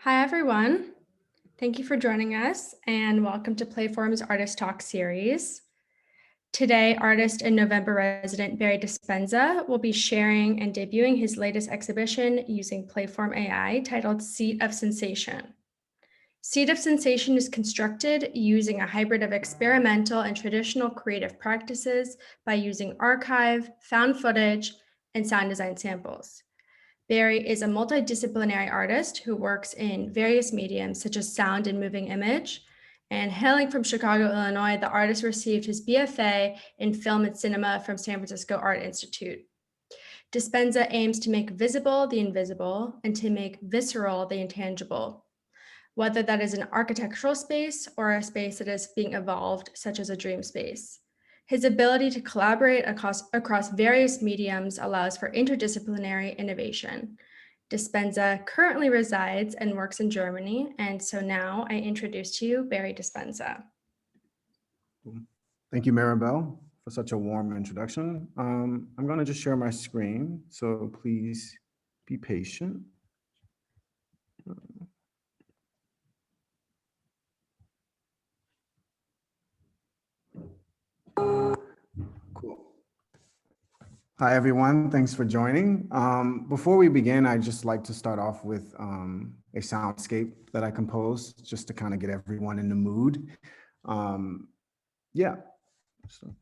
Hi, everyone. Thank you for joining us and welcome to Playform's Artist Talk series. Today, artist and November resident Barry Despenza will be sharing and debuting his latest exhibition using Playform AI titled Seat of Sensation. Seat of Sensation is constructed using a hybrid of experimental and traditional creative practices by using archive, found footage, and sound design samples. Barry is a multidisciplinary artist who works in various mediums such as sound and moving image. And hailing from Chicago, Illinois, the artist received his BFA in film and cinema from San Francisco Art Institute. Despenza aims to make visible the invisible and to make visceral the intangible, whether that is an architectural space or a space that is being evolved, such as a dream space. His ability to collaborate across various mediums allows for interdisciplinary innovation. Despenza currently resides and works in Germany, and so now I introduce to you Barry Despenza. Thank you, Maribel, for such a warm introduction. I'm going to just share my screen, so please be patient. Cool. Hi, everyone. Thanks for joining. Before we begin, I'd just like to start off with a soundscape that I composed just to kind of get everyone in the mood. Yeah. So.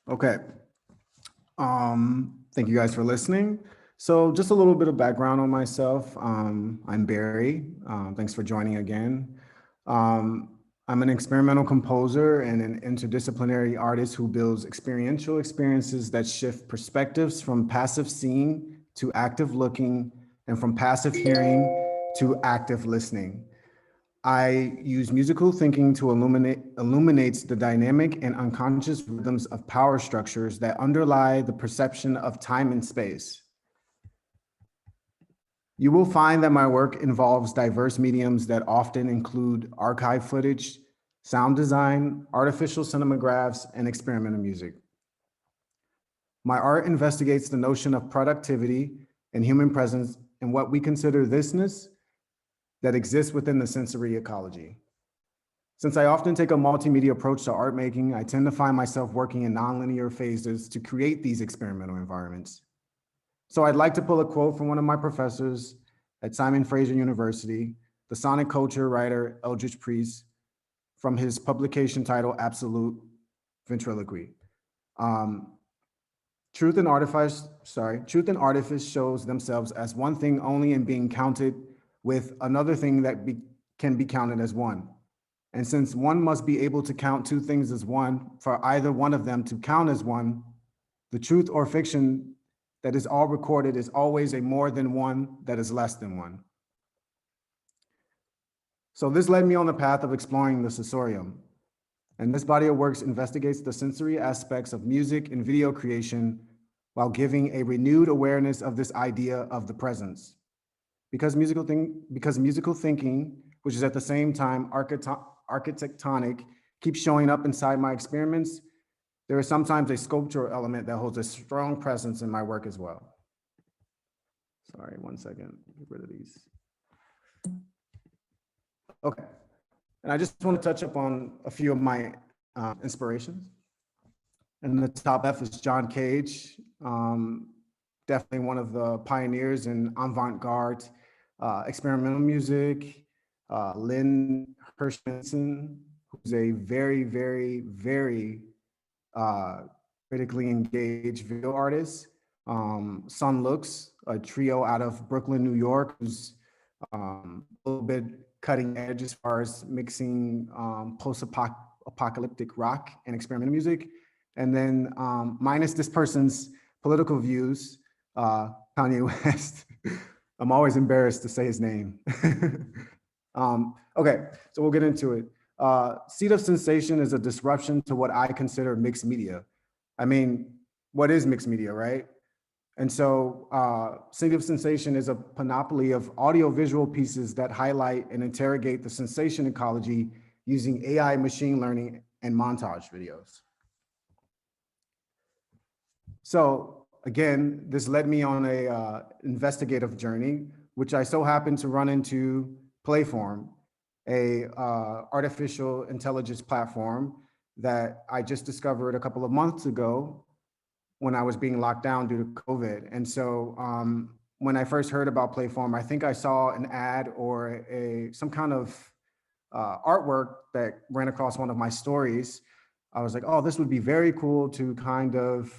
Okay. Thank you guys for listening. So just a little bit of background on myself. I'm Barry. Thanks for joining again. I'm an experimental composer and an interdisciplinary artist who builds experiential experiences that shift perspectives from passive seeing to active looking and from passive hearing to active listening. I use musical thinking to illuminate the dynamic and unconscious rhythms of power structures that underlie the perception of time and space. You will find that my work involves diverse mediums that often include archive footage, sound design, artificial cinemagraphs, and experimental music. My art investigates the notion of productivity and human presence and what we consider thisness that exists within the sensory ecology. Since I often take a multimedia approach to art making, I tend to find myself working in nonlinear phases to create these experimental environments. So I'd like to pull a quote from one of my professors at Simon Fraser University, the sonic culture writer Eldridge Priest, from his publication titled Absolute Ventriloquy. Truth and artifice shows themselves as one thing only and being counted with another thing that can be counted as one. And since one must be able to count two things as one, for either one of them to count as one, the truth or fiction that is all recorded is always a more than one that is less than one. So this led me on the path of exploring the sensorium. And this body of works investigates the sensory aspects of music and video creation while giving a renewed awareness of this idea of the presence. Because musical thinking, which is at the same time architectonic, keeps showing up inside my experiments, there is sometimes a sculptural element that holds a strong presence in my work as well. Sorry, 1 second, get rid of these. Okay, and I just want to touch upon a few of my inspirations. And the top left is John Cage, definitely one of the pioneers in avant-garde experimental music. Lynn Hirschmanson, who's a very, very, very critically engaged video artist. Sun Looks, a trio out of Brooklyn, New York, who's a little bit cutting edge as far as mixing post-apocalyptic rock and experimental music. And then minus this person's political views, Kanye West. I'm always embarrassed to say his name. Okay, so we'll get into it. Seed of Sensation is a disruption to what I consider mixed media. I mean, what is mixed media, right? And so Seed of Sensation is a panoply of audio-visual pieces that highlight and interrogate the sensation ecology using AI, machine learning, and montage videos. So again, this led me on a investigative journey, which I so happened to run into Playform, a artificial intelligence platform that I just discovered a couple of months ago when I was being locked down due to COVID. And so when I first heard about Playform, I think I saw an ad or some kind of artwork that ran across one of my stories. I was like, oh, this would be very cool to kind of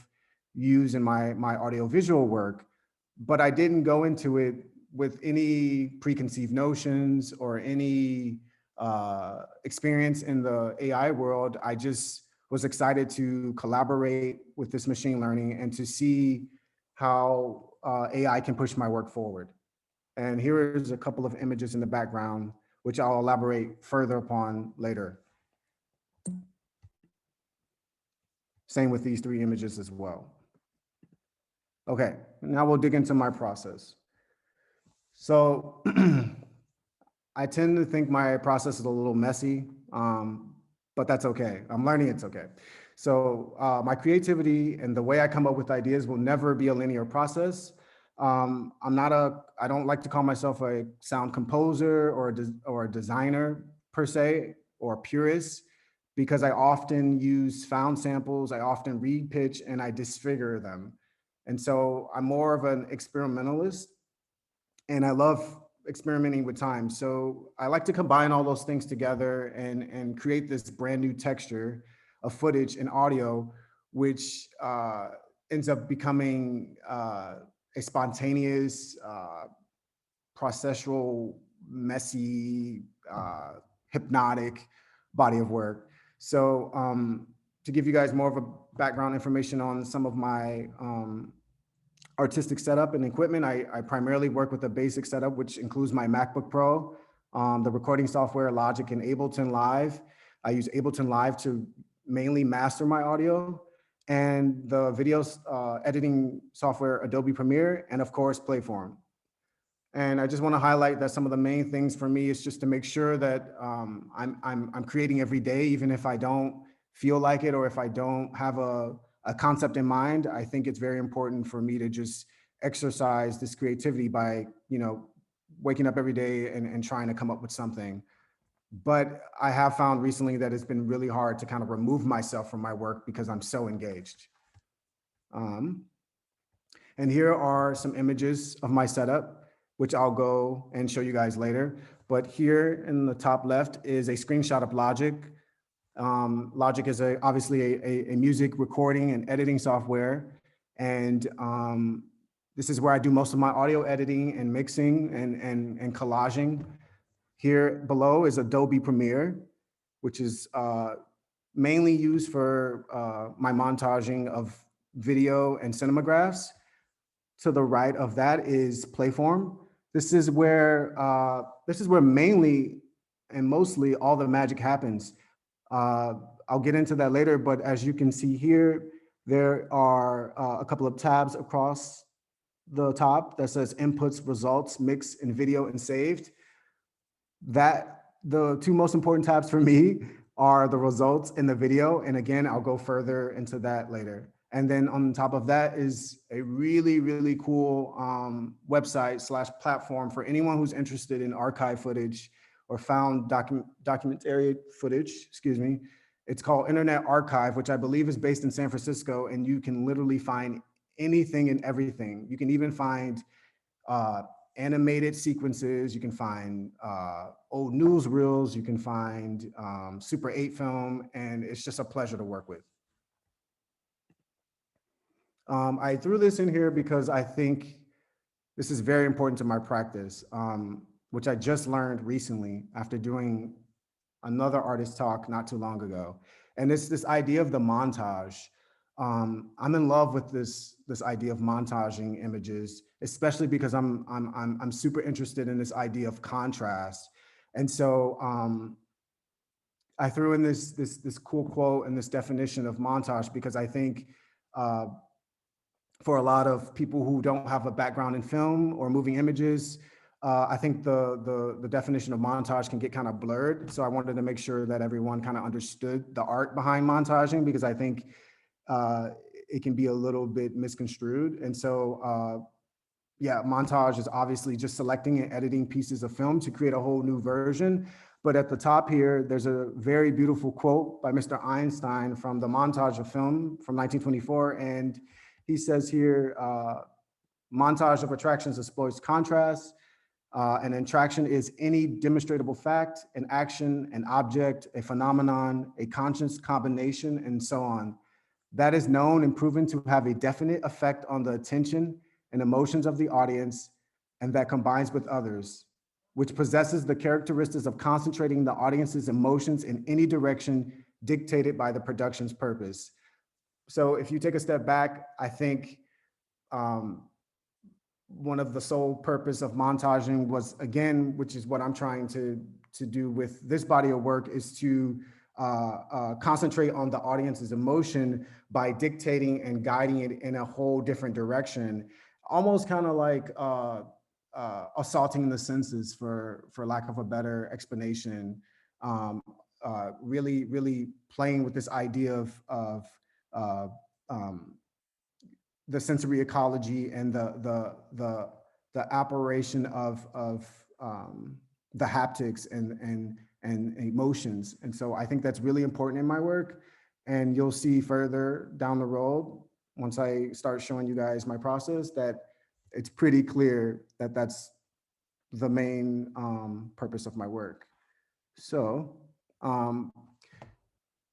use in my audiovisual work. But I didn't go into it with any preconceived notions or any experience in the AI world. I just was excited to collaborate with this machine learning and to see how AI can push my work forward. And here is a couple of images in the background, which I'll elaborate further upon later. Same with these three images as well. Okay, now we'll dig into my process. So I tend to think my process is a little messy, but that's okay. I'm learning it's okay. So my creativity and the way I come up with ideas will never be a linear process. I don't like to call myself a sound composer or a designer per se, or a purist, because I often use found samples, I often read pitch, and I disfigure them. And so I'm more of an experimentalist, and I love experimenting with time. So I like to combine all those things together and create this brand new texture of footage and audio, which ends up becoming a spontaneous, processual, messy, hypnotic body of work. So to give you guys more of a background information on some of my artistic setup and equipment, I primarily work with a basic setup, which includes my MacBook Pro, the recording software Logic, and Ableton Live. I use Ableton Live to mainly master my audio, and the video editing software Adobe Premiere, and of course Playform. And I just want to highlight that some of the main things for me is just to make sure that I'm creating every day, even if I don't feel like it, or if I don't have a concept in mind. I think it's very important for me to just exercise this creativity by, waking up every day and trying to come up with something. But I have found recently that it's been really hard to kind of remove myself from my work because I'm so engaged. And here are some images of my setup, which I'll go and show you guys later. But here in the top left is a screenshot of Logic. Logic is obviously a music recording and editing software. And this is where I do most of my audio editing and mixing and collaging. Here below is Adobe Premiere, which is mainly used for my montaging of video and cinemagraphs. To the right of that is Playform. This is where mainly and mostly all the magic happens. I'll get into that later, but as you can see here, there are a couple of tabs across the top that says inputs, results, mix, and video and saved. That the two most important tabs for me are the results and the video. And again, I'll go further into that later. And then on top of that is a really, really cool website / platform for anyone who's interested in archive footage or found documentary footage, excuse me. It's called Internet Archive, which I believe is based in San Francisco, and you can literally find anything and everything. You can even find animated sequences, you can find old newsreels, you can find Super 8 film, and it's just a pleasure to work with. I threw this in here because I think this is very important to my practice, which I just learned recently after doing another artist talk not too long ago. And it's this idea of the montage. I'm in love with this idea of montaging images, especially because I'm super interested in this idea of contrast. And so I threw in this cool quote and this definition of montage because I think for a lot of people who don't have a background in film or moving images, I think the definition of montage can get kind of blurred. So I wanted to make sure that everyone kind of understood the art behind montaging, because I think it can be a little bit misconstrued. And so, yeah, montage is obviously just selecting and editing pieces of film to create a whole new version. But at the top here, there's a very beautiful quote by Mr. Einstein from The Montage of Film from 1924. And he says here, montage of attractions exploits contrast. An attraction is any demonstrable fact, an action, an object, a phenomenon, a conscious combination, and so on. That is known and proven to have a definite effect on the attention and emotions of the audience, and that combines with others, which possesses the characteristics of concentrating the audience's emotions in any direction dictated by the production's purpose. So if you take a step back, I think one of the sole purpose of montaging was, again, which is what I'm trying to do with this body of work, is to concentrate on the audience's emotion by dictating and guiding it in a whole different direction, almost kind of like assaulting the senses, for lack of a better explanation. Really playing with this idea of the sensory ecology and the operation of the haptics and emotions. And so I think that's really important in my work. And you'll see further down the road, once I start showing you guys my process, that it's pretty clear that that's the main purpose of my work. So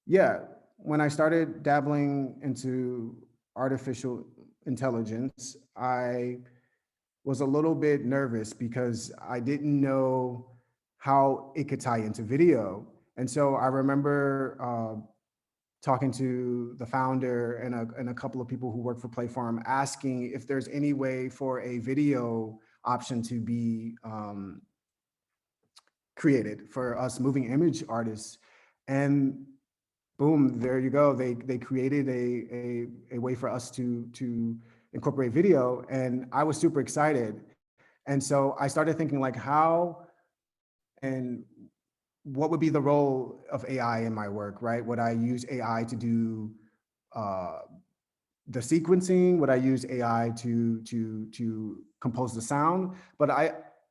yeah, when I started dabbling into artificial intelligence, I was a little bit nervous because I didn't know how it could tie into video. And so I remember talking to the founder and a couple of people who work for Playform, asking if there's any way for a video option to be created for us moving image artists. And boom, there you go. They created a way for us to incorporate video, and I was super excited. And so I started thinking, like, how and what would be the role of AI in my work, right? Would I use AI to do the sequencing? Would I use AI to compose the sound? But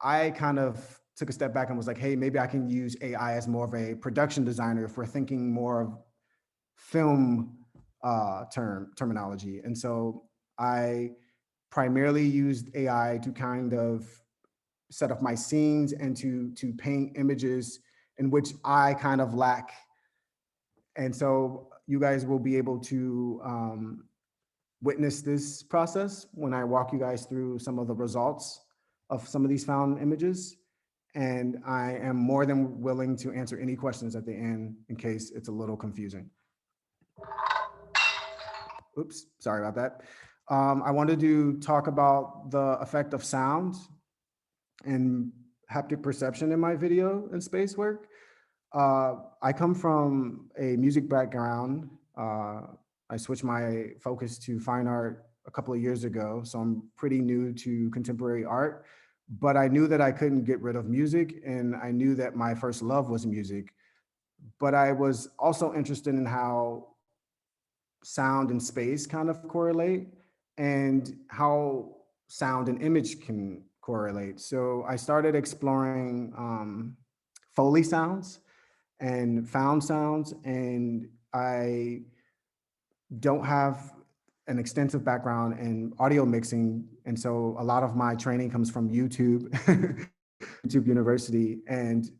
I kind of took a step back and was like, hey, maybe I can use AI as more of a production designer if we're thinking more of film terminology. And so I primarily used AI to kind of set up my scenes and to paint images in which I kind of lack. And so you guys will be able to witness this process when I walk you guys through some of the results of some of these found images. and I am more than willing to answer any questions at the end in case it's a little confusing. Oops, sorry about that. I wanted to talk about the effect of sound and haptic perception in my video and space work. I come from a music background. I switched my focus to fine art a couple of years ago, so I'm pretty new to contemporary art, but I knew that I couldn't get rid of music, and I knew that my first love was music. But I was also interested in how sound and space kind of correlate and how sound and image can correlate. So I started exploring Foley sounds and found sounds, and I don't have an extensive background in audio mixing. And so a lot of my training comes from YouTube, YouTube University, and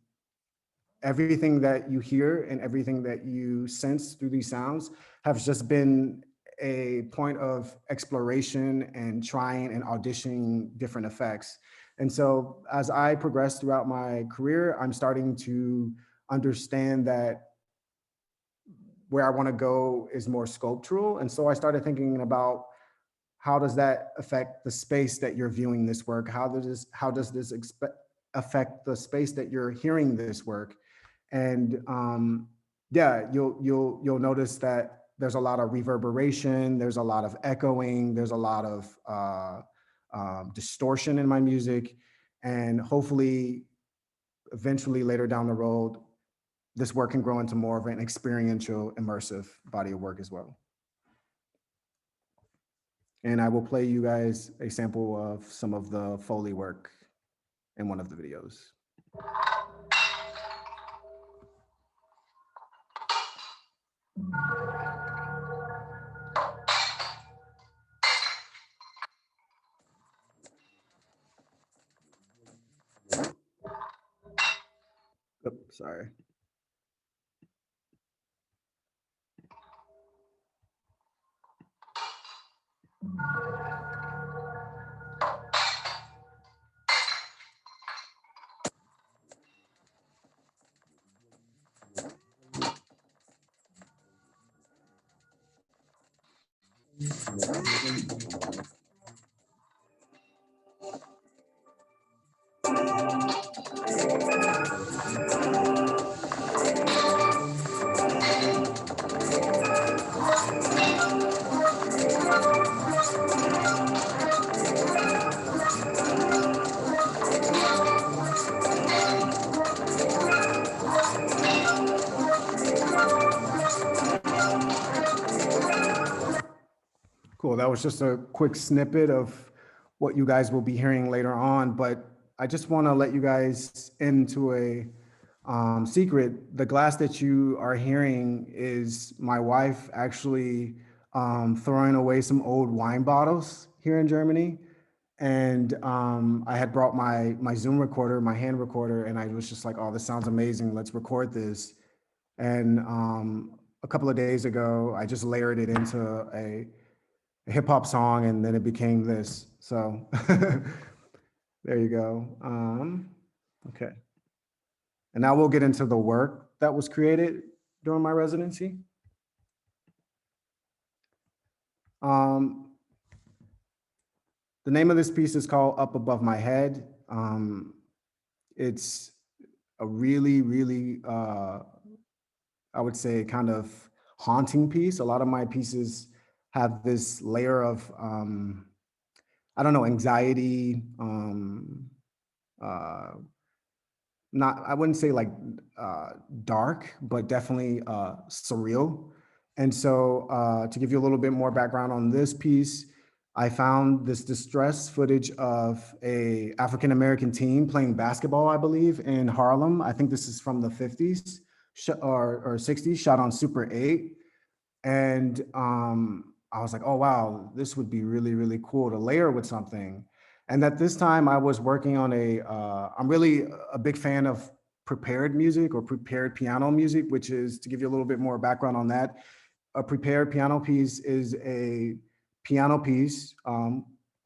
everything that you hear and everything that you sense through these sounds has just been a point of exploration and trying and auditioning different effects. And so as I progress throughout my career, I'm starting to understand that where I want to go is more sculptural. And so I started thinking about how does that affect the space that you're viewing this work? How does this affect the space that you're hearing this work? And yeah, you'll notice that there's a lot of reverberation, there's a lot of echoing, there's a lot of distortion in my music, and hopefully, eventually later down the road, this work can grow into more of an experiential, immersive body of work as well. And I will play you guys a sample of some of the Foley work in one of the videos. Oops, sorry. Cool, that was just a quick snippet of what you guys will be hearing later on, but I just want to let you guys into a secret. The glass that you are hearing is my wife actually throwing away some old wine bottles here in Germany. And I had brought my Zoom recorder, my hand recorder, and I was just like, oh, this sounds amazing, let's record this. And a couple of days ago, I just layered it into a hip hop song, and then it became this. So there you go. Okay. And now we'll get into the work that was created during my residency. The name of this piece is called Up Above My Head. It's a really, really, I would say, kind of haunting piece. A lot of my pieces have this layer of, I don't know, anxiety, I wouldn't say like dark, but definitely surreal. And so to give you a little bit more background on this piece, I found this distress footage of a African-American team playing basketball, I believe, in Harlem. I think this is from the 50s or 60s, shot on Super 8. And I was like, oh, wow, this would be really, really cool to layer with something. And at this time I was working on I'm really a big fan of prepared music or prepared piano music, which is, to give you a little bit more background on that, a prepared piano piece is a piano piece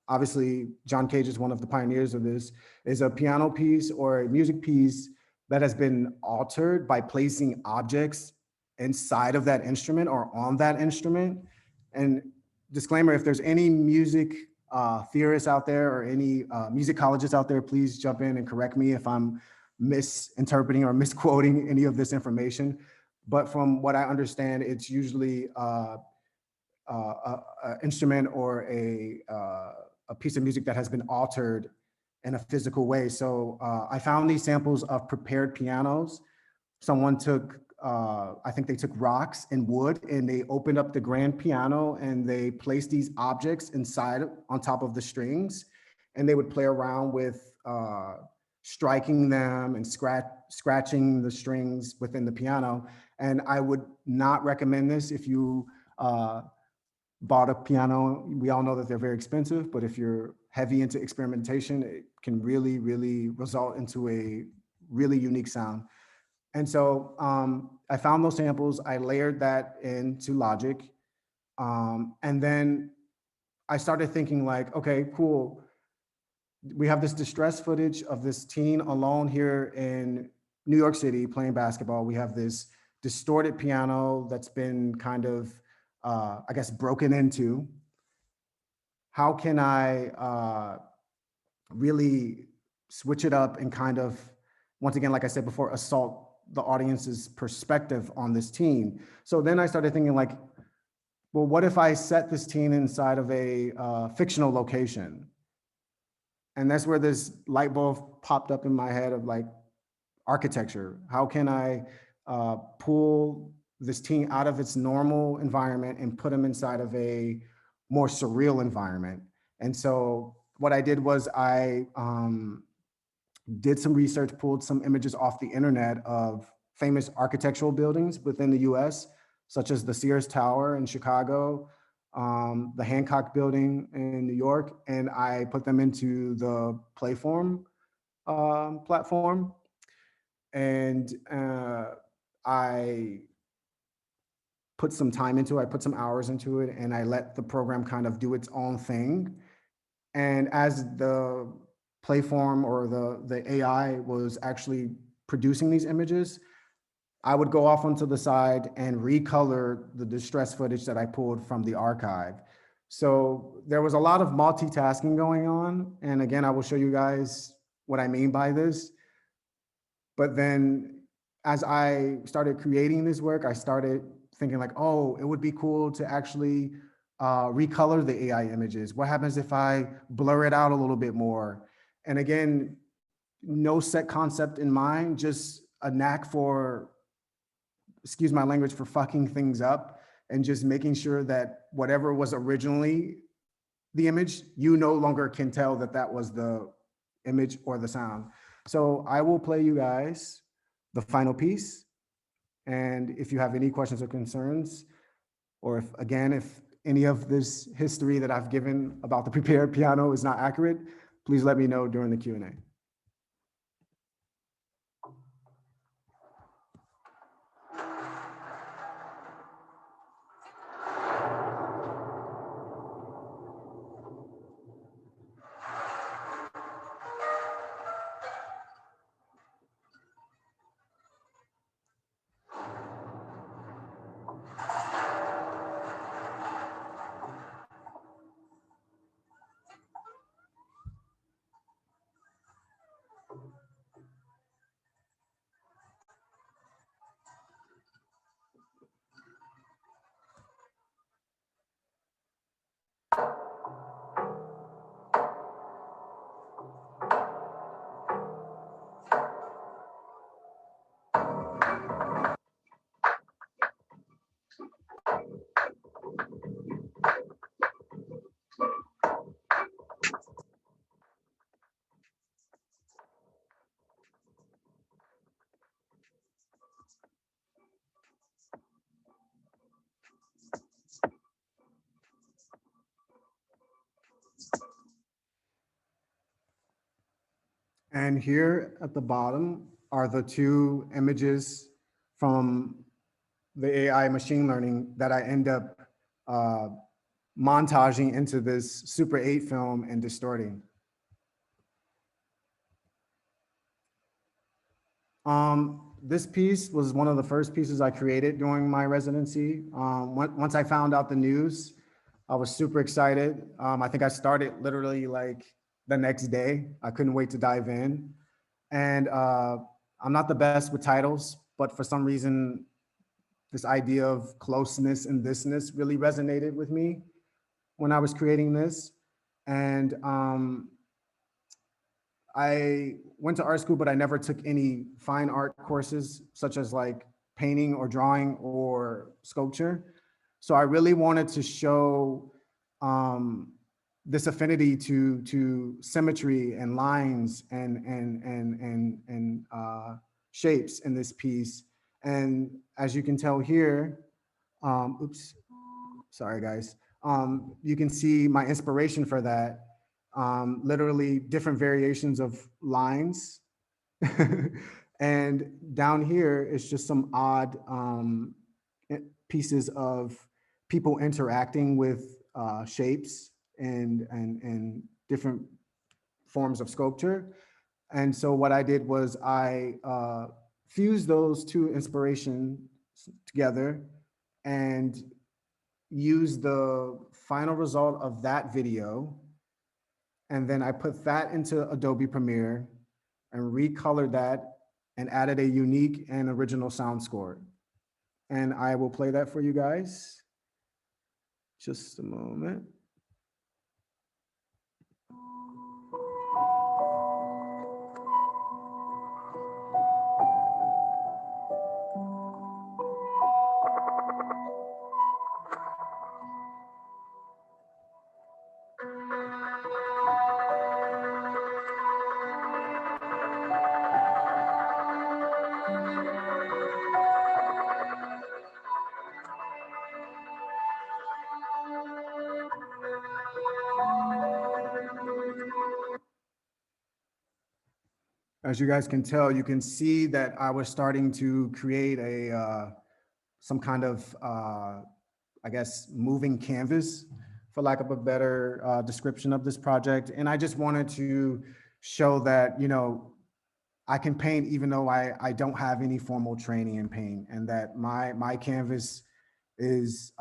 obviously John Cage is one of the pioneers of this, is a piano piece or a music piece that has been altered by placing objects inside of that instrument or on that instrument. And disclaimer, if there's any music theorists out there or any musicologists out there, please jump in and correct me if I'm misinterpreting or misquoting any of this information. But from what I understand, it's usually an instrument or a piece of music that has been altered in a physical way. So I found these samples of prepared pianos. Someone took, I think they took rocks and wood and they opened up the grand piano and they placed these objects inside on top of the strings. And they would play around with striking them and scratching the strings within the piano. And I would not recommend this if you bought a piano. We all know that they're very expensive, but if you're heavy into experimentation, it can really, really result into a really unique sound. And so I found those samples, I layered that into Logic. And then I started thinking like, okay, cool. We have this distress footage of this teen alone here in New York City playing basketball. We have this distorted piano that's been kind of, I guess, broken into. How can I really switch it up and kind of, once again, like I said before, assault the audience's perspective on this teen? So then I started thinking like, well, what if I set this teen inside of a fictional location? And that's where this light bulb popped up in my head of like architecture. How can I pull this teen out of its normal environment and put them inside of a more surreal environment? And so what I did was I did some research, pulled some images off the internet of famous architectural buildings within the US, such as the Sears Tower in Chicago, the Hancock Building in New York, and I put them into the Playform platform. And I put some time into it, I put some hours into it, and I let the program kind of do its own thing. And as the Playform or the AI was actually producing these images, I would go off onto the side and recolor the distress footage that I pulled from the archive. So there was a lot of multitasking going on. And again, I will show you guys what I mean by this. But then as I started creating this work, I started thinking like, oh, it would be cool to actually recolor the AI images. What happens if I blur it out a little bit more? And again, no set concept in mind, just a knack for, excuse my language, for fucking things up and just making sure that whatever was originally the image, you no longer can tell that that was the image or the sound. So I will play you guys the final piece. And if you have any questions or concerns, or if, again, if any of this history that I've given about the prepared piano is not accurate, please let me know during the Q&A. And here at the bottom are the two images from the AI machine learning that I end up montaging into this Super 8 film and distorting. This piece was one of the first pieces I created during my residency. Once I found out the news, I was super excited. I think I started literally like the next day. I couldn't wait to dive in. And I'm not the best with titles, but for some reason, this idea of closeness and thisness really resonated with me when I was creating this. And I went to art school, but I never took any fine art courses, such as like painting or drawing or sculpture. So I really wanted to show this affinity to symmetry and lines and shapes in this piece. And as you can tell here, oops, sorry guys. You can see my inspiration for that. Literally different variations of lines. And down here is just some odd pieces of people interacting with shapes and different forms of sculpture. And so what I did was I fused those two inspirations together and used the final result of that video. And then I put that into Adobe Premiere and recolored that and added a unique and original sound score. And I will play that for you guys. Just a moment. As you guys can tell, you can see that I was starting to create a some kind of, I guess, moving canvas, for lack of a better description of this project. And I just wanted to show that, you know, I can paint even though I don't have any formal training in paint, and that my canvas is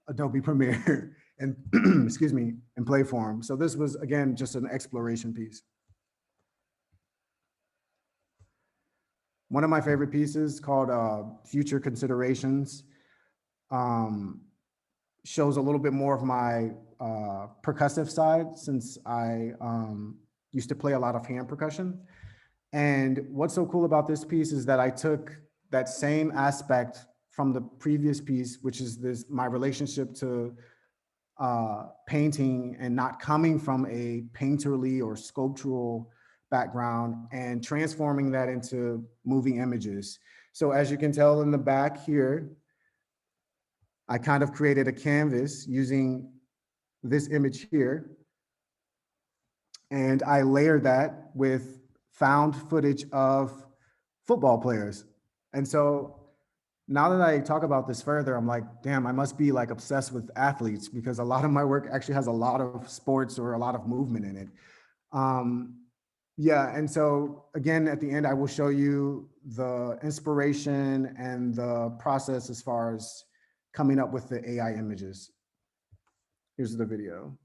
Adobe Premiere and excuse me, and Playform. So this was, again, just an exploration piece. One of my favorite pieces called Future Considerations shows a little bit more of my percussive side, since I used to play a lot of hand percussion. And what's so cool about this piece is that I took that same aspect from the previous piece, which is my relationship to painting and not coming from a painterly or sculptural background, and transforming that into moving images. So as you can tell in the back here, I kind of created a canvas using this image here. And I layered that with found footage of football players. And so now that I talk about this further, I'm like, damn, I must be like obsessed with athletes, because a lot of my work actually has a lot of sports or a lot of movement in it. Yeah, and so again, at the end, I will show you the inspiration and the process as far as coming up with the AI images. Here's the video.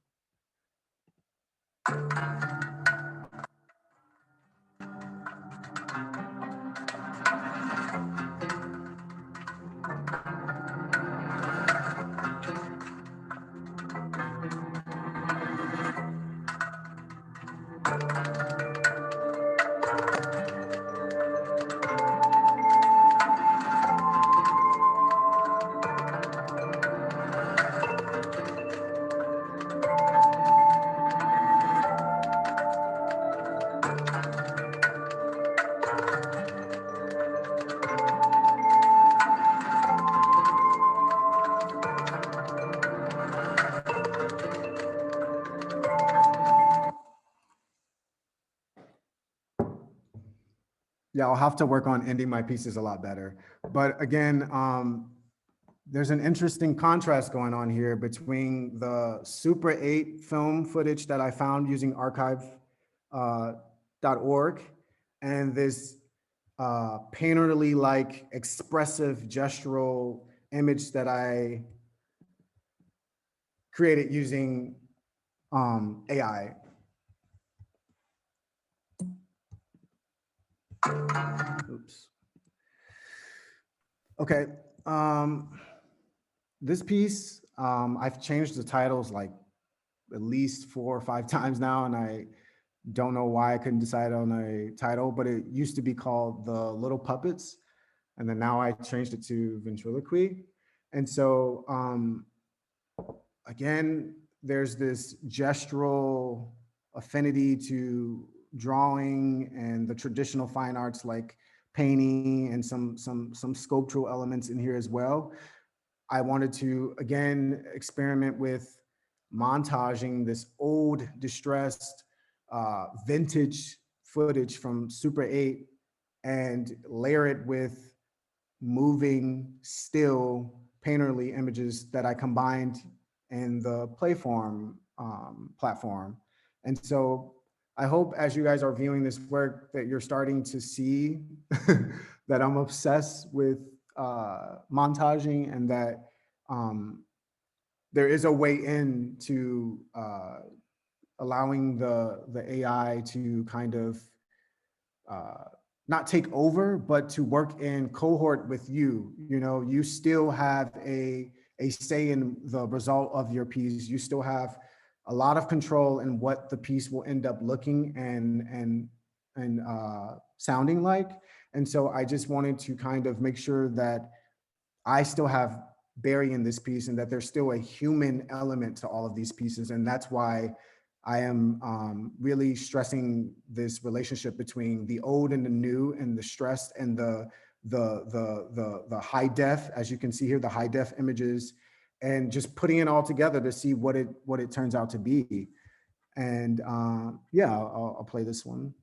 Yeah, I'll have to work on ending my pieces a lot better. But again, there's an interesting contrast going on here between the Super 8 film footage that I found using archive.org and this painterly like expressive gestural image that I created using AI. Oops. Okay. This piece, I've changed the titles like at least 4 or 5 times now, and I don't know why I couldn't decide on a title, but it used to be called The Little Puppets. And then now I changed it to Ventriloquy. And so, again, there's this gestural affinity to drawing and the traditional fine arts like painting and some sculptural elements in here as well. I wanted to, again, experiment with montaging this old, distressed, vintage footage from Super 8 and layer it with moving, still, painterly images that I combined in the Playform platform. And so I hope as you guys are viewing this work that you're starting to see that I'm obsessed with montaging, and that there is a way in to allowing the AI to kind of not take over, but to work in cohort with you. You know, you still have a say in the result of your piece. You still have a lot of control in what the piece will end up looking and sounding like. And so I just wanted to kind of make sure that I still have Barry in this piece and that there's still a human element to all of these pieces. And that's why I am really stressing this relationship between the old and the new, and the stressed and the high def, as you can see here, the high def images, and just putting it all together to see what it turns out to be. And yeah, I'll play this one.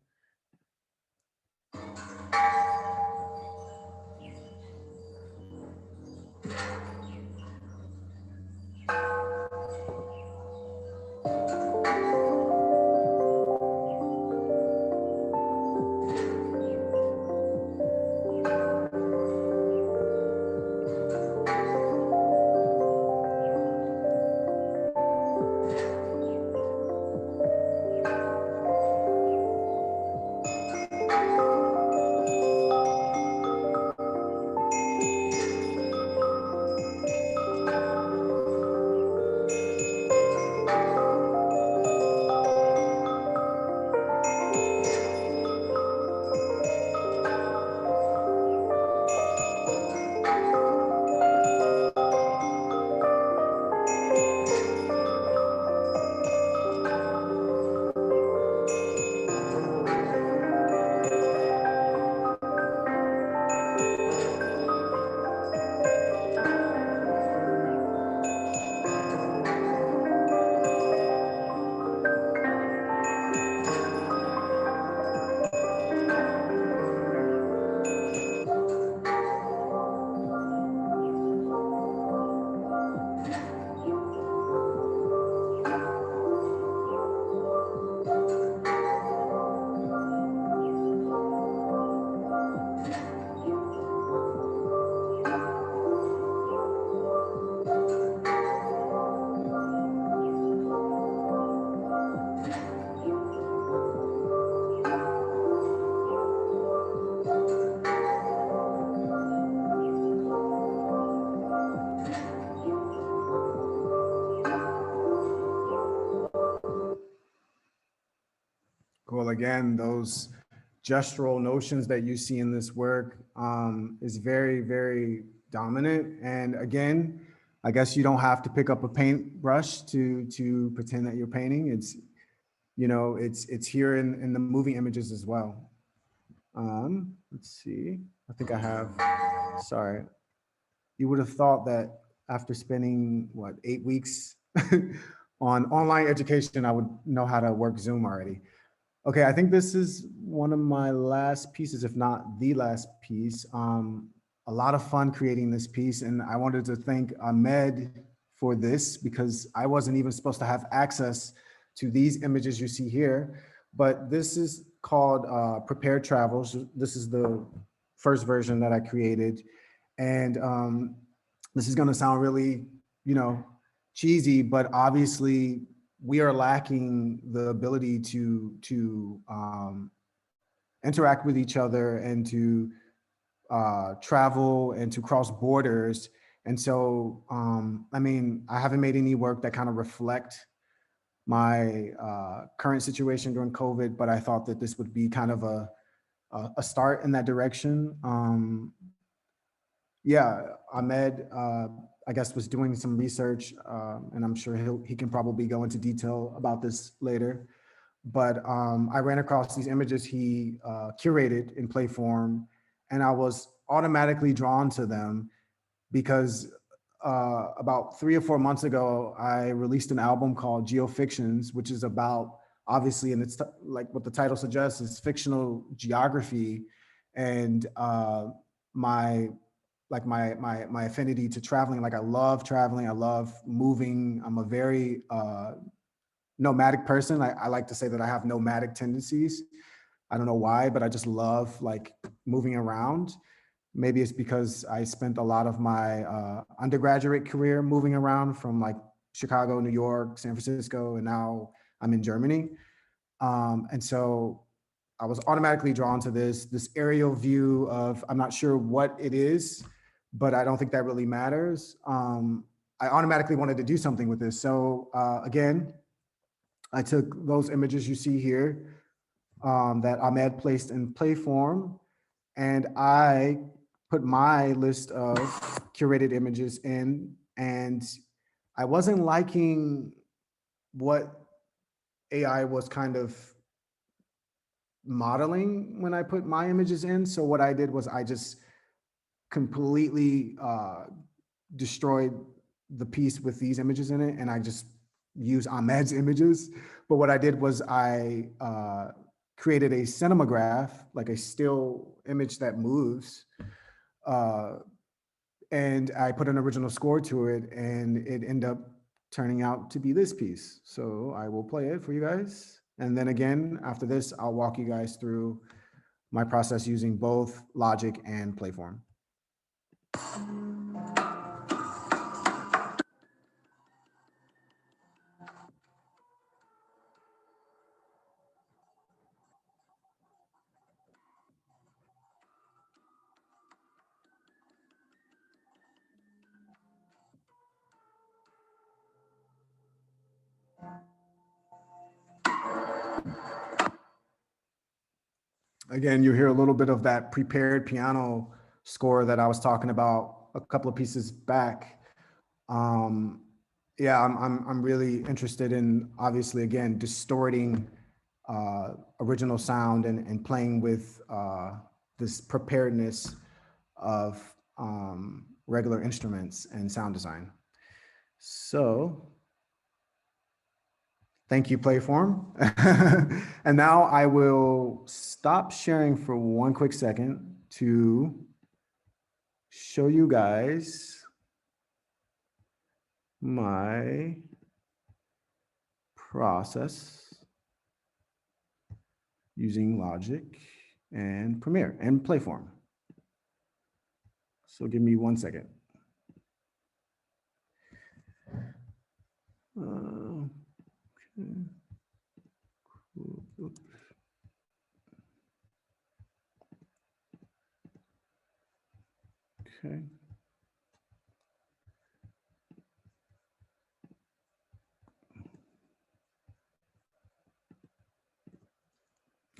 Cool. Again, those gestural notions that you see in this work is very, very dominant. And again, I guess you don't have to pick up a paintbrush to pretend that you're painting. It's, you know, it's here in the movie images as well. Let's see. I think I have, sorry. You would have thought that after spending, what, 8 weeks on online education, I would know how to work Zoom already. Okay, I think this is one of my last pieces, if not the last piece. a lot of fun creating this piece. And I wanted to thank Ahmed for this because I wasn't even supposed to have access to these images you see here. But this is called Prepared Travels. This is the first version that I created. And this is gonna sound really, cheesy, but obviously we are lacking the ability to interact with each other and to travel and to cross borders. And so, I mean, I haven't made any work that kind of reflect my current situation during COVID, but I thought that this would be kind of a start in that direction. Yeah, Ahmed, I guess, was doing some research, and I'm sure he can probably go into detail about this later. But I ran across these images he curated in Playform, and I was automatically drawn to them because about 3 or 4 months ago, I released an album called Geofictions, which is about, obviously, and it's like what the title suggests, is fictional geography, and my affinity to traveling. Like, I love traveling, I love moving. I'm a very nomadic person. I like to say that I have nomadic tendencies. I don't know why, but I just love like moving around. Maybe it's because I spent a lot of my undergraduate career moving around from like Chicago, New York, San Francisco, and now I'm in Germany. And so I was automatically drawn to this aerial view of, I'm not sure what it is, but I don't think that really matters. I automatically wanted to do something with this. So again, I took those images you see here that Ahmed placed in Playform, and I put my list of curated images in, and I wasn't liking what AI was kind of modeling when I put my images in. So what I did was I just completely destroyed the piece with these images in it, and I just used Ahmed's images. But what I did was I created a cinematograph, like a still image that moves, and I put an original score to it, and it ended up turning out to be this piece. So I will play it for you guys. And then again, after this, I'll walk you guys through my process using both Logic and Playform. Again, you hear a little bit of that prepared piano score that I was talking about a couple of pieces back. Yeah, I'm really interested in, obviously, again, distorting original sound and playing with this preparedness of regular instruments and sound design. So thank you, Playform. And now I will stop sharing for one quick second to show you guys my process using Logic and Premiere and Playform. So give me 1 second. Okay. Cool. Okay.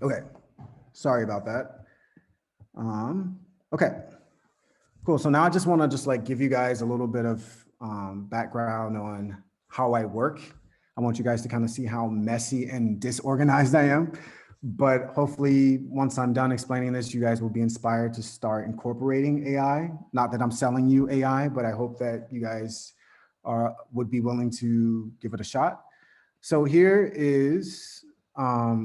Okay, sorry about that. Okay, cool. So now I just want to just like give you guys a little bit of background on how I work. I want you guys to kind of see how messy and disorganized I am. But hopefully, once I'm done explaining this, you guys will be inspired to start incorporating AI. Not that I'm selling you AI, but I hope that you guys would be willing to give it a shot. So here is up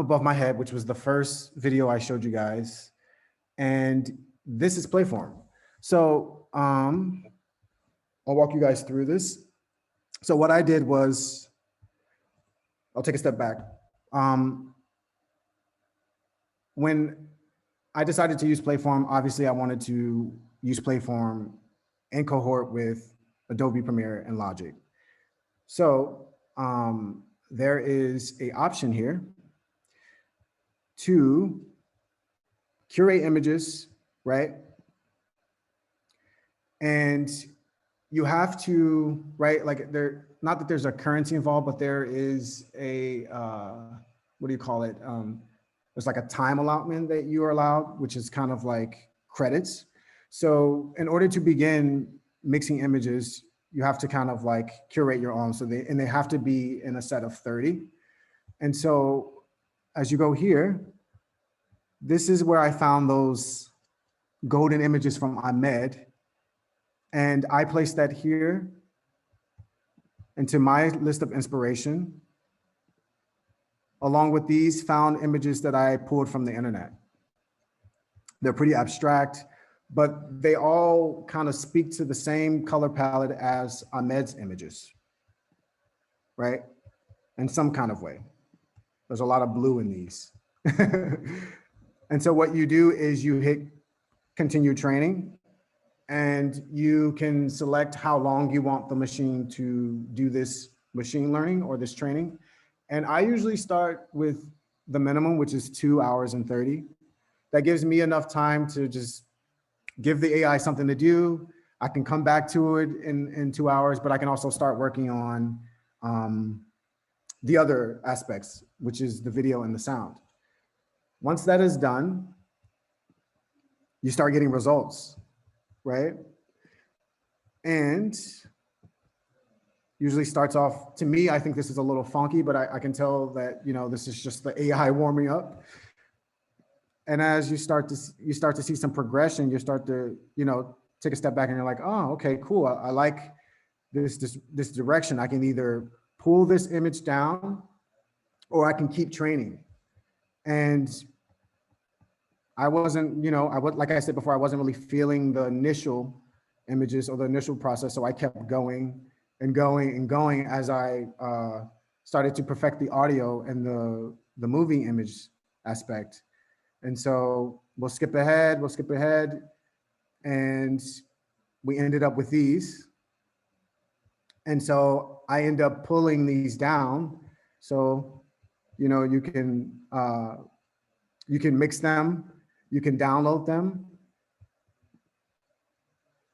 above my head, which was the first video I showed you guys. And this is Playform. So I'll walk you guys through this. So what I did was, I'll take a step back. When I decided to use Playform, obviously I wanted to use Playform in cohort with Adobe Premiere and Logic. So there is an option here to curate images, right? And you have to, right, like not that there's a currency involved, but there is a, what do you call it? There's like a time allotment that you are allowed, which is kind of like credits. So in order to begin mixing images, you have to kind of like curate your own. So they have to be in a set of 30. And so as you go here, this is where I found those golden images from Ahmed. And I placed that here into my list of inspiration, along with these found images that I pulled from the internet. They're pretty abstract, but they all kind of speak to the same color palette as Ahmed's images, right? In some kind of way. There's a lot of blue in these. And so what you do is you hit continue training, and you can select how long you want the machine to do this machine learning or this training. And I usually start with the minimum, which is 2 hours and 30. That gives me enough time to just give the AI something to do. I can come back to it in 2 hours, but I can also start working on the other aspects, which is the video and the sound. Once that is done, you start getting results, right? And usually starts off, to me, I think this is a little funky, but I can tell that, you know, this is just the AI warming up. And as you start to see some progression, you start to, you know, take a step back and you're like, oh, okay, cool. I like this direction. I can either pull this image down or I can keep training. And I wasn't, you know, like I said before, I wasn't really feeling the initial images or the initial process. So I kept going and going and going as I started to perfect the audio and the moving image aspect. And so we'll skip ahead, and we ended up with these. And so I end up pulling these down. So, you know, you can mix them, you can download them,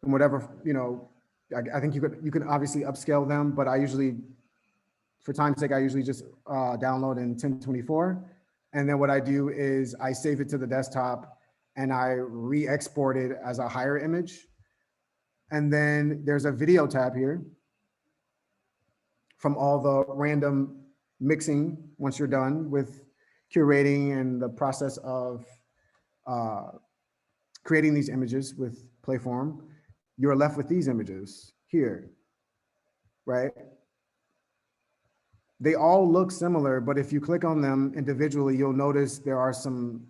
and whatever, you know, I think you can obviously upscale them, but I usually, for time's sake, I usually just download in 1024. And then what I do is I save it to the desktop and I re-export it as a higher image. And then there's a video tab here from all the random mixing once you're done with curating and the process of creating these images with Playform. You're left with these images here, right? They all look similar, but if you click on them individually, you'll notice there are some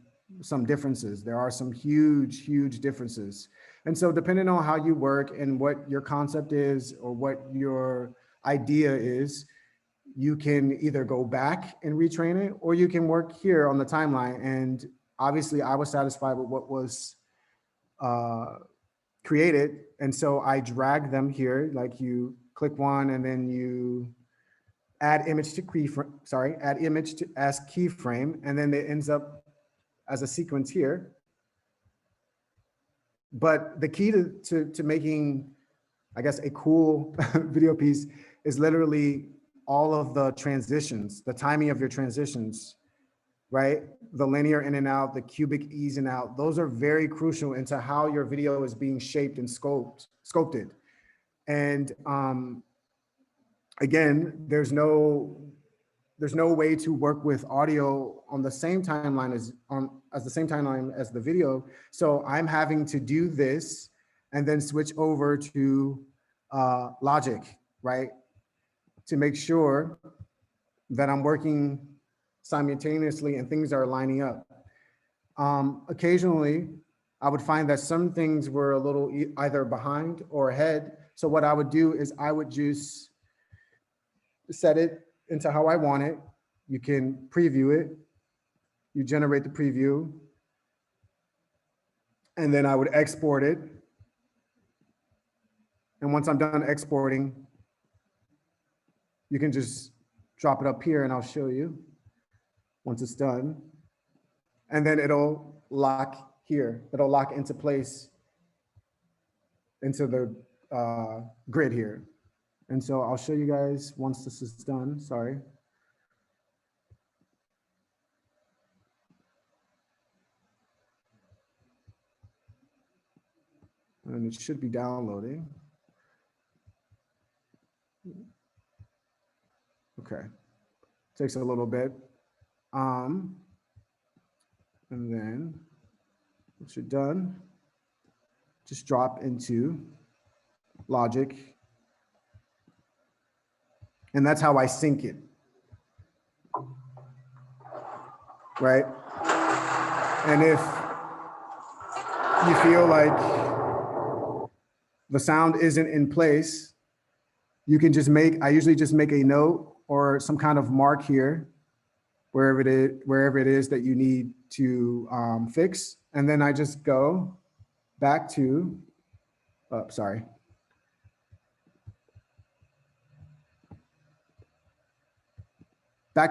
differences. There are some huge differences. And so depending on how you work and what your concept is or what your idea is, you can either go back and retrain it, or you can work here on the timeline. And obviously I was satisfied with what was created. And so I drag them here, like you click one and then you add image to keyframe, add image to as keyframe, and then it ends up as a sequence here. But the key to making, I guess, a cool video piece is literally all of the transitions, the timing of your transitions, right? The linear in and out, the cubic ease and out, those are very crucial into how your video is being shaped and sculpted. And again, there's no way to work with audio on the same timeline as the video. So I'm having to do this and then switch over to Logic, right? To make sure that I'm working simultaneously and things are lining up. Occasionally, I would find that some things were a little either behind or ahead. So what I would do is I would just set it into how I want it. You can preview it. You generate the preview. And then I would export it. And once I'm done exporting, you can just drop it up here and I'll show you once it's done. And then it'll lock here. It'll lock into place into the grid here. And so I'll show you guys once this is done, sorry. And it should be downloading. Okay, takes a little bit. And then once you're done, just drop into Logic. And that's how I sync it, right? And if you feel like the sound isn't in place, you can just I usually just make a note or some kind of mark here, wherever it is that you need to fix. And then I just go back to, back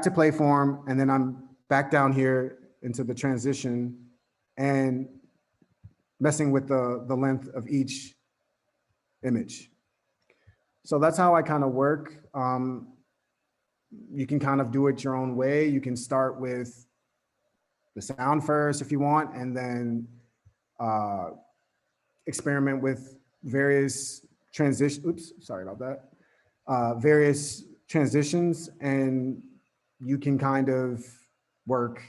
to Playform, and then I'm back down here into the transition and messing with the length of each image. So that's how I kind of work. You can kind of do it your own way. You can start with the sound first if you want, and then experiment with various various transitions, and you can kind of work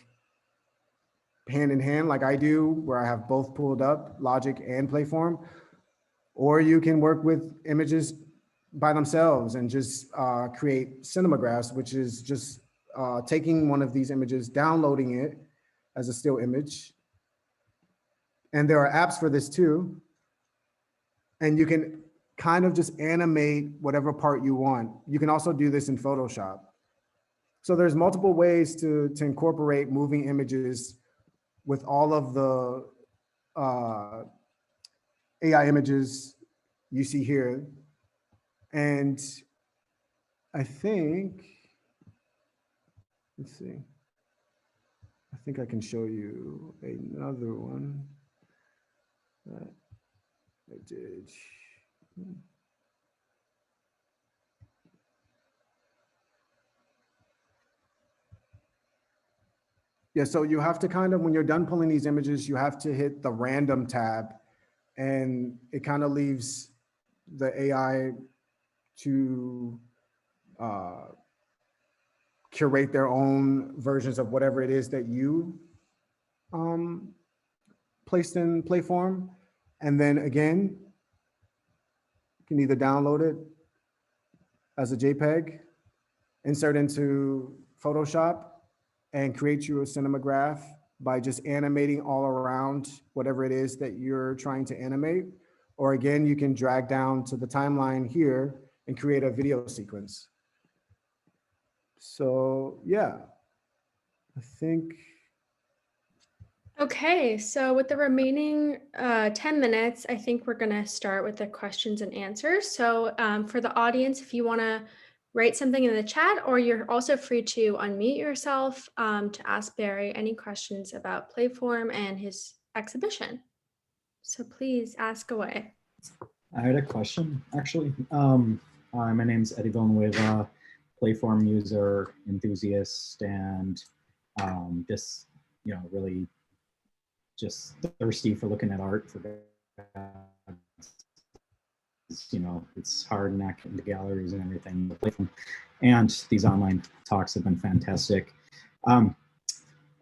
hand in hand like I do, where I have both pulled up, Logic and Playform, or you can work with images by themselves and just create cinemagraphs, which is just taking one of these images, downloading it as a still image. And there are apps for this too. And you can kind of just animate whatever part you want. You can also do this in Photoshop. So there's multiple ways to incorporate moving images with all of the AI images you see here. And I think, let's see, I think I can show you another one that I did. Yeah, so you have to kind of, when you're done pulling these images, you have to hit the random tab, and it kind of leaves the AI to curate their own versions of whatever it is that you placed in Playform. And then again, you can either download it as a JPEG, insert into Photoshop, and create you a cinemagraph by just animating all around whatever it is that you're trying to animate. Or again, you can drag down to the timeline here and create a video sequence. So yeah, I think. Okay, so with the remaining 10 minutes, I think we're gonna start with the questions and answers. So for the audience, if you wanna write something in the chat, or you're also free to unmute yourself to ask Barry any questions about Playform and his exhibition. So please ask away. I had a question, actually. My name's Eddie Villanueva, Playform user, enthusiast, and just, really just thirsty for looking at art. It's hard not getting to galleries and everything. And these online talks have been fantastic. I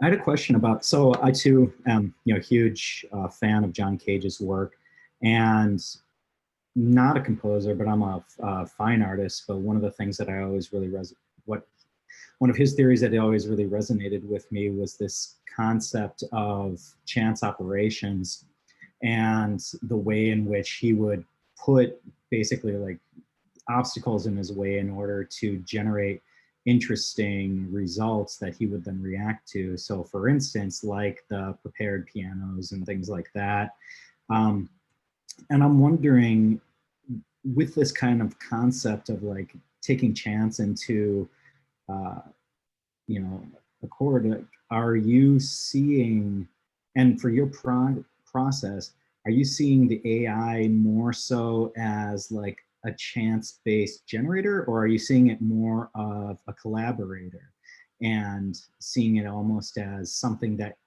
had a question about, so I too am, a huge fan of John Cage's work, and not a composer, but I'm a fine artist. But one of the things that I always really one of his theories that always really resonated with me was this concept of chance operations. and the way in which he would put basically like obstacles in his way in order to generate interesting results that he would then react to. So for instance, like the prepared pianos and things like that. And I'm wondering, with this kind of concept of like taking chance into, you know, a chord, are you seeing, and for your process, are you seeing the AI more so as like a chance-based generator, or are you seeing it more of a collaborator and seeing it almost as something that,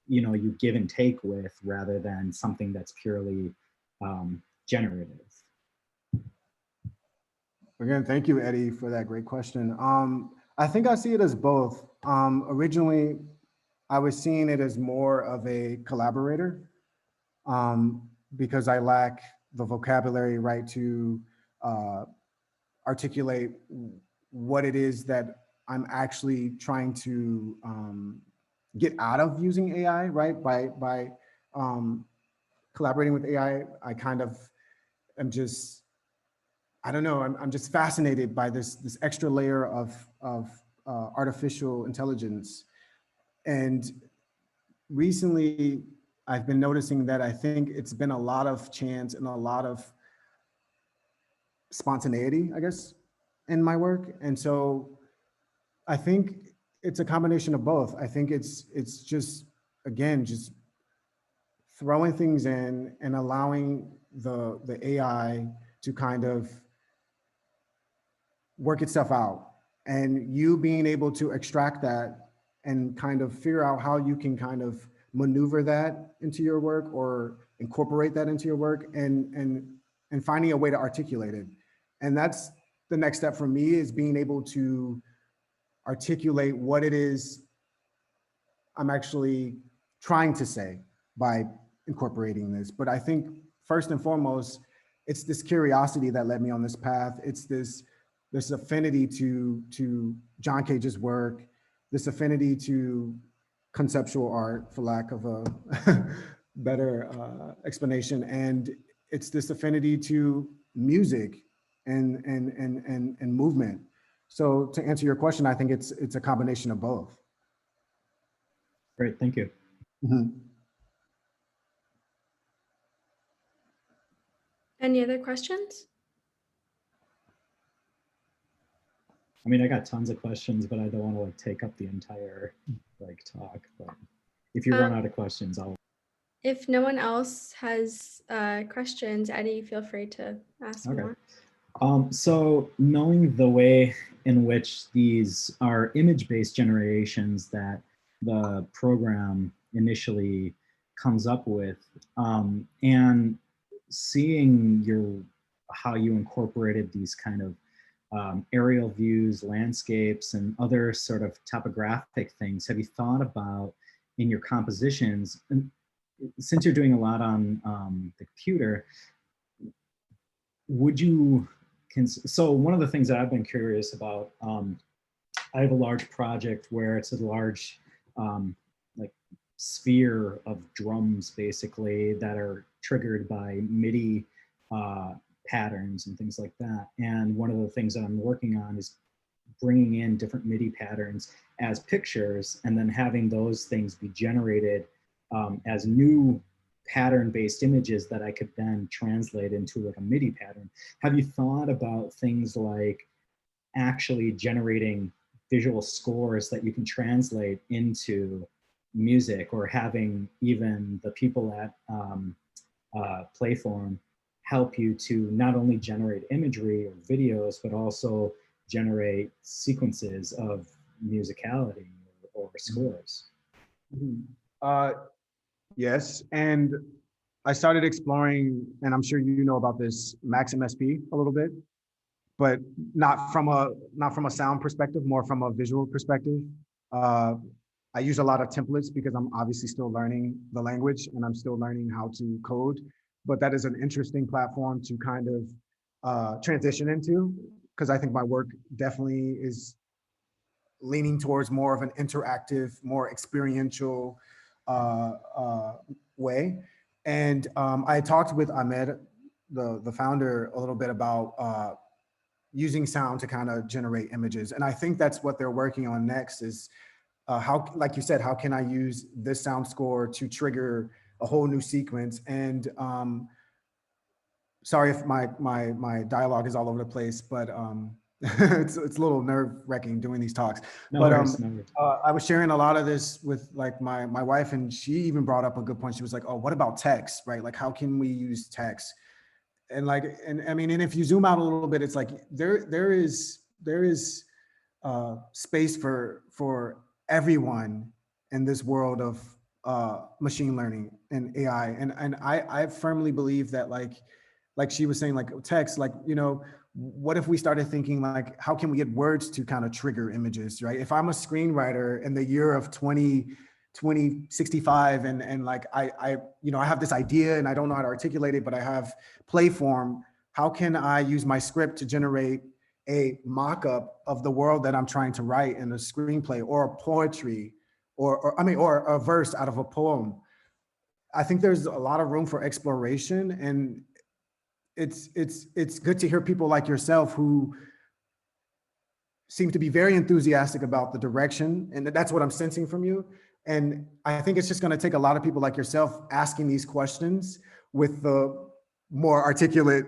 you know, you give and take with rather than something that's purely generative? Again, thank you, Eddie, for that great question. I think I see it as both. Originally, I was seeing it as more of a collaborator because I lack the vocabulary, right, to articulate what it is that I'm actually trying to get out of using AI, right? By collaborating with AI, I kind of am just, I don't know, I'm just fascinated by this extra layer of artificial intelligence. And recently, I've been noticing that I think it's been a lot of chance and a lot of spontaneity, I guess, in my work. And so I think it's a combination of both. I think it's just, again, just throwing things in and allowing the AI to kind of work itself out, and you being able to extract that and kind of figure out how you can kind of maneuver that into your work or incorporate that into your work, and finding a way to articulate it. And that's the next step for me, is being able to articulate what it is I'm actually trying to say by incorporating this. But I think first and foremost, it's this curiosity that led me on this path. It's this affinity to John Cage's work, this affinity to conceptual art, for lack of a better explanation. And it's this affinity to music and movement. So to answer your question, I think it's a combination of both. Great, thank you. Mm-hmm. Any other questions? I mean, I got tons of questions, but I don't want to like take up the entire like talk. But if you run out of questions, I'll. If no one else has questions, Eddie, feel free to ask more. So knowing the way in which these are image-based generations that the program initially comes up with, and seeing how you incorporated these kind of aerial views, landscapes, and other sort of topographic things, have you thought about in your compositions, and since you're doing a lot on the computer, would you, so one of the things that I've been curious about, I have a large project where it's a large like sphere of drums basically that are triggered by MIDI patterns and things like that. And one of the things that I'm working on is bringing in different MIDI patterns as pictures and then having those things be generated as new pattern-based images that I could then translate into like a MIDI pattern. Have you thought about things like actually generating visual scores that you can translate into music, or having even the people at Playform help you to not only generate imagery or videos, but also generate sequences of musicality or scores? Yes, and I started exploring, and I'm sure you know about this, Max MSP a little bit, but not from a sound perspective, more from a visual perspective. I use a lot of templates because I'm obviously still learning the language and I'm still learning how to code, but that is an interesting platform to kind of transition into, because I think my work definitely is leaning towards more of an interactive, more experiential way. And I talked with Ahmed, the founder, a little bit about using sound to kind of generate images. And I think that's what they're working on next is how, like you said, how can I use this sound score to trigger a whole new sequence? And sorry if my dialogue is all over the place, but it's a little nerve-wracking doing these talks. No But worries, no worries. I was sharing a lot of this with like my wife, and she even brought up a good point. She was like, "Oh, what about text? Right? Like, how can we use text?" And like, and I mean, and if you zoom out a little bit, it's like there is space for everyone in this world of machine learning and AI. And I firmly believe that like she was saying, like text, like, you know, what if we started thinking like, how can we get words to kind of trigger images, right? If I'm a screenwriter in the year of 2065 and like you know, I have this idea and I don't know how to articulate it, but I have Playform, how can I use my script to generate a mock-up of the world that I'm trying to write in a screenplay or a poetry or a verse out of a poem? I think there's a lot of room for exploration, and it's good to hear people like yourself who seem to be very enthusiastic about the direction, and that's what I'm sensing from you. And I think it's just going to take a lot of people like yourself asking these questions with the more articulate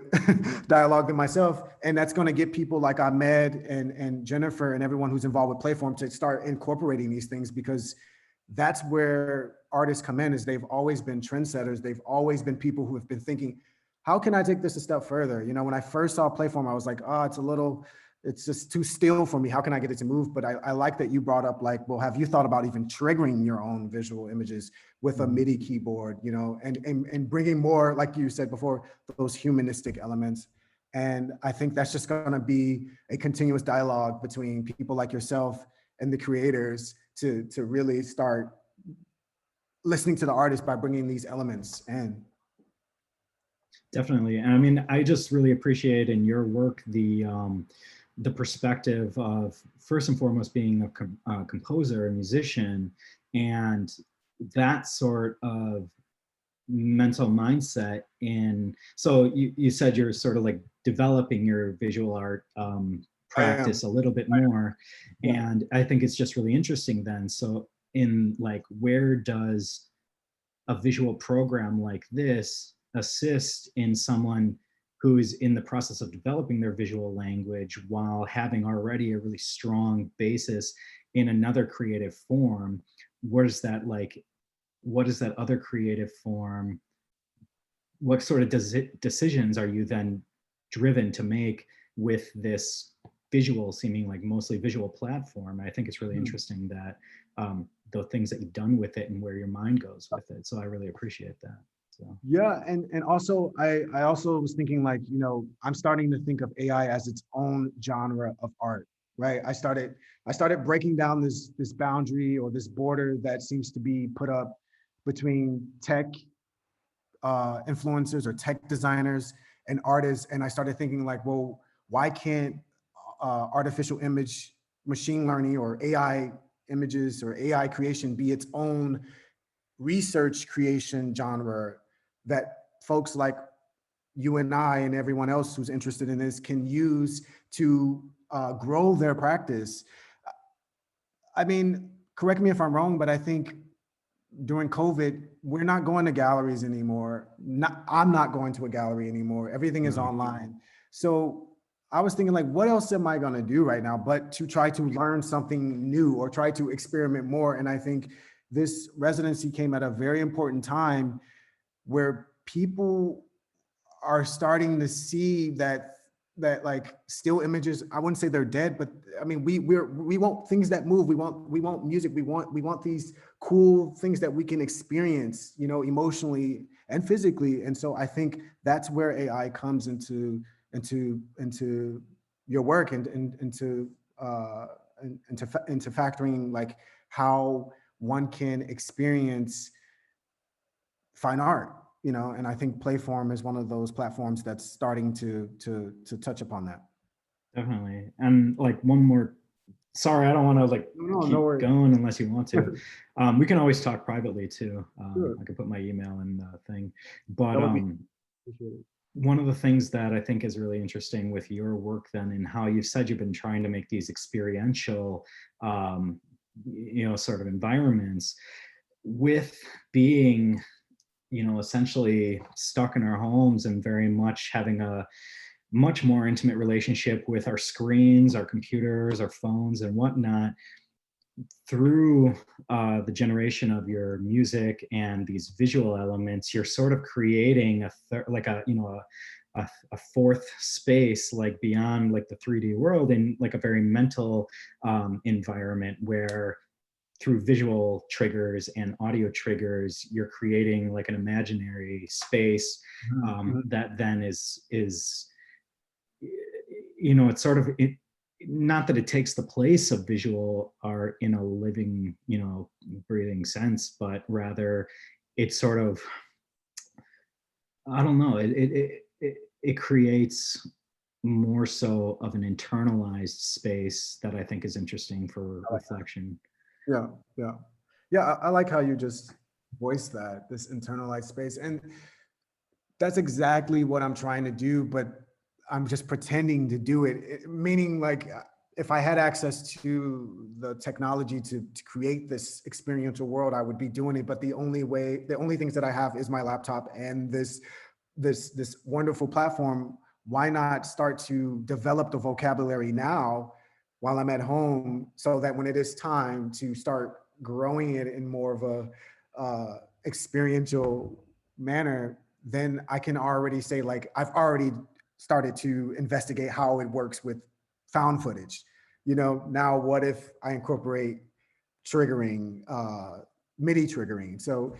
dialogue than myself, and that's going to get people like Ahmed and Jennifer and everyone who's involved with Playform to start incorporating these things, because that's where artists come in. Is they've always been trendsetters. They've always been people who have been thinking, how can I take this a step further? You know, when I first saw Playform, I was like, oh, it's just too still for me. How can I get it to move? But I like that you brought up like, well, have you thought about even triggering your own visual images with a MIDI keyboard, you know, and bringing more, like you said before, those humanistic elements. And I think that's just going to be a continuous dialogue between people like yourself and the creators to really start listening to the artist by bringing these elements in. Definitely. And I mean, I just really appreciate in your work the perspective of, first and foremost, being a composer, a musician, and that sort of mental mindset in, so you said you're sort of like developing your visual art practice a little bit more. Yeah. And I think it's just really interesting then. So in like, where does a visual program like this assist in someone who is in the process of developing their visual language while having already a really strong basis in another creative form? What is that like? What is that other creative form? What sort of decisions are you then driven to make with this visual, seeming like mostly visual platform? I think it's really interesting that the things that you've done with it and where your mind goes with it. So I really appreciate that. So. Yeah, and also I also was thinking, like, you know, I'm starting to think of AI as its own genre of art, right? I started breaking down this boundary or this border that seems to be put up between tech influencers or tech designers and artists, and I started thinking like, well, why can't artificial image machine learning or AI images or AI creation be its own research creation genre that folks like you and I and everyone else who's interested in this can use to grow their practice? I mean, correct me if I'm wrong, but I think during COVID, we're not going to galleries anymore. I'm not going to a gallery anymore. Everything is online. So I was thinking, like, what else am I going to do right now but to try to learn something new or try to experiment more? And I think this residency came at a very important time where people are starting to see that like still images, I wouldn't say they're dead, but I mean, we want things that move. We want music. We want these cool things that we can experience, you know, emotionally and physically. And so I think that's where AI comes into your work and into factoring like how one can experience fine art, you know. And I think Playform is one of those platforms that's starting to touch upon that. Definitely. And like one more sorry, I don't want to like No, keep no worries. going unless you want to. We can always talk privately too. Sure. I could put my email in the thing, but Appreciate it. one of the things that I think is really interesting with your work then, and how you've said you've been trying to make these experiential, sort of environments, with being, essentially stuck in our homes and very much having a much more intimate relationship with our screens, our computers, our phones, and whatnot. Through the generation of your music and these visual elements, you're sort of creating a fourth space, like beyond like the 3D world, in like a very mental environment, where through visual triggers and audio triggers, you're creating like an imaginary space that then is it's sort of not that it takes the place of visual art in a living, breathing sense, but rather it's sort of, I don't know, it creates more so of an internalized space that I think is interesting for reflection. Yeah, yeah. Yeah, I like how you just voiced that, this internalized space. And that's exactly what I'm trying to do, but I'm just pretending to do it. Meaning, like, if I had access to the technology to create this experiential world, I would be doing it. But the only things that I have is my laptop and this wonderful platform. Why not start to develop the vocabulary now while I'm at home, so that when it is time to start growing it in more of a experiential manner, then I can already say, like, I've already started to investigate how it works with found footage. Now what if I incorporate triggering, MIDI triggering? So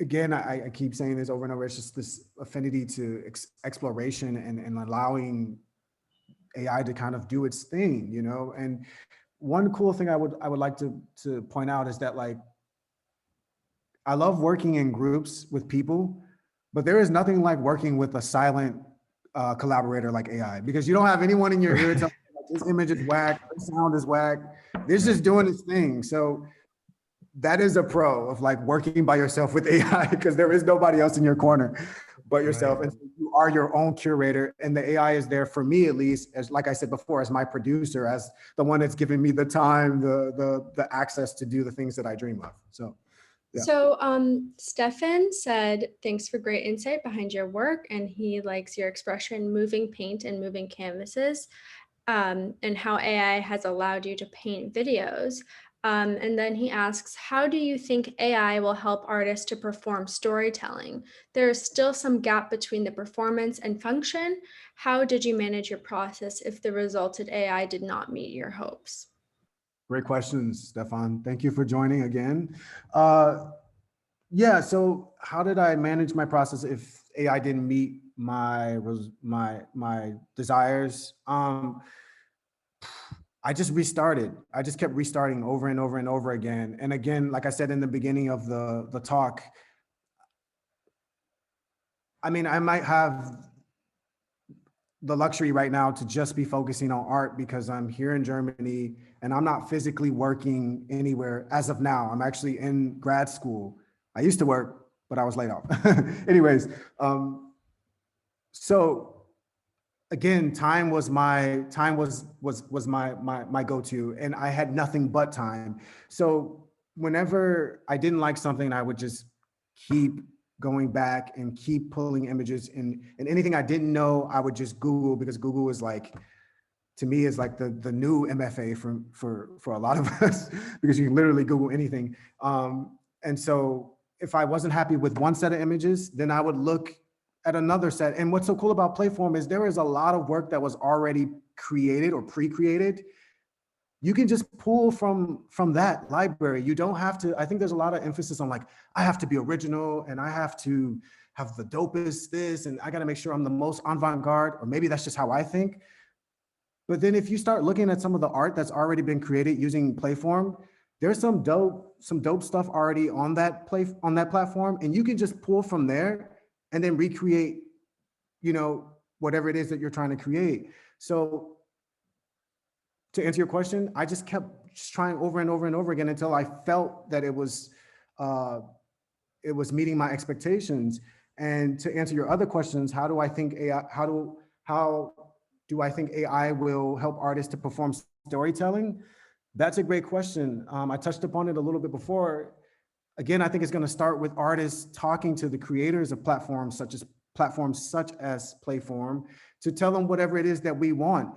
again, I keep saying this over and over, it's just this affinity to exploration and allowing AI to kind of do its thing, And one cool thing I would like to point out is that, like, I love working in groups with people, but there is nothing like working with a silent collaborator like AI, because you don't have anyone in your ear telling you, like, this image is whack, this sound is whack. It's just doing its thing. So that is a pro of like working by yourself with AI, because there is nobody else in your corner but yourself. Right. And so you are your own curator, and the AI is there, for me at least, as, like I said before, as my producer, as the one that's giving me the time, the access to do the things that I dream of. So yeah. So Stefan said, thanks for great insight behind your work, and he likes your expression, moving paint and moving canvases, and how AI has allowed you to paint videos. And then he asks, how do you think AI will help artists to perform storytelling? There is still some gap between the performance and function. How did you manage your process if the resulted AI did not meet your hopes? Great questions, Stefan. Thank you for joining again. Yeah, so how did I manage my process if AI didn't meet my desires? I just restarted. I just kept restarting over and over and over again. And again, like I said in the beginning of the talk, I mean, I might have the luxury right now to just be focusing on art because I'm here in Germany and I'm not physically working anywhere as of now. I'm actually in grad school. I used to work, but I was laid off. Anyways, so again, time was my go-to, and I had nothing but time. So whenever I didn't like something, I would just keep going back and keep pulling images, and anything I didn't know, I would just Google, because Google is like, to me, is like the new MFA for a lot of us, because you can literally Google anything. And so if I wasn't happy with one set of images, then I would look at another set. And what's so cool about Playform is there is a lot of work that was already created or pre-created. You can just pull from that library. You don't have to. I think there's a lot of emphasis on, like, I have to be original and I have to have the dopest this, and I got to make sure I'm the most avant-garde, or maybe that's just how I think. But then if you start looking at some of the art that's already been created using Playform, there's some dope stuff already on that platform, and you can just pull from there and then recreate, whatever it is that you're trying to create. So to answer your question, I just kept just trying over and over and over again until I felt that it was meeting my expectations. And to answer your other questions, how do I think AI will help artists to perform storytelling? That's a great question. I touched upon it a little bit before. Again, I think it's going to start with artists talking to the creators of platforms such as Playform to tell them whatever it is that we want.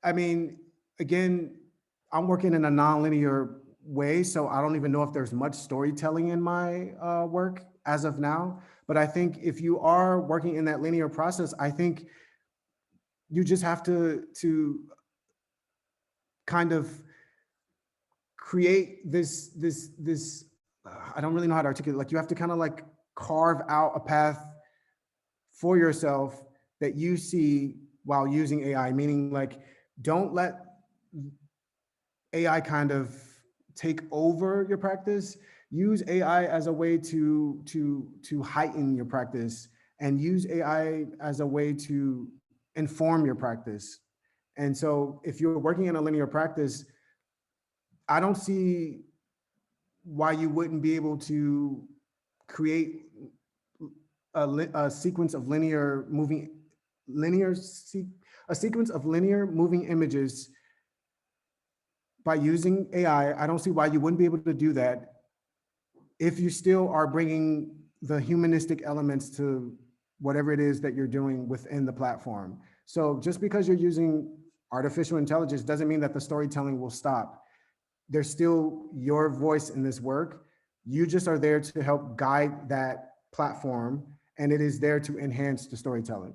I mean, again, I'm working in a nonlinear way, so I don't even know if there's much storytelling in my work as of now. But I think if you are working in that linear process, I think you just have to kind of create this I don't really know how to articulate, like you have to kind of like carve out a path for yourself that you see while using AI, meaning like don't let AI kind of take over your practice. Use AI as a way to heighten your practice, and use AI as a way to inform your practice. And so if you're working in a linear practice, I don't see why you wouldn't be able to create a sequence of linear moving images by using AI. I don't see why you wouldn't be able to do that if you still are bringing the humanistic elements to whatever it is that you're doing within the platform. So just because you're using artificial intelligence doesn't mean that the storytelling will stop. There's still your voice in this work. You just are there to help guide that platform, and it is there to enhance the storytelling.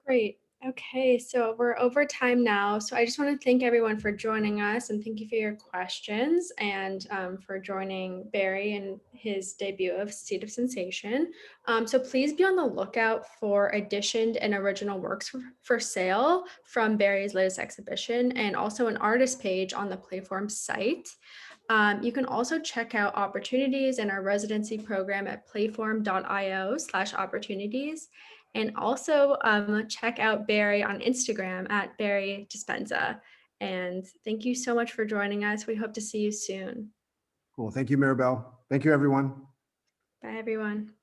Great. Okay, so we're over time now. So I just want to thank everyone for joining us, and thank you for your questions, and for joining Barry in his debut of Seed of Sensation. So please be on the lookout for editioned and original works for sale from Barry's latest exhibition, and also an artist page on the Playform site. You can also check out opportunities in our residency program at playform.io/opportunities. And also check out Barry on Instagram at Barry Despenza. And thank you so much for joining us. We hope to see you soon. Cool. Thank you, Maribel. Thank you, everyone. Bye, everyone.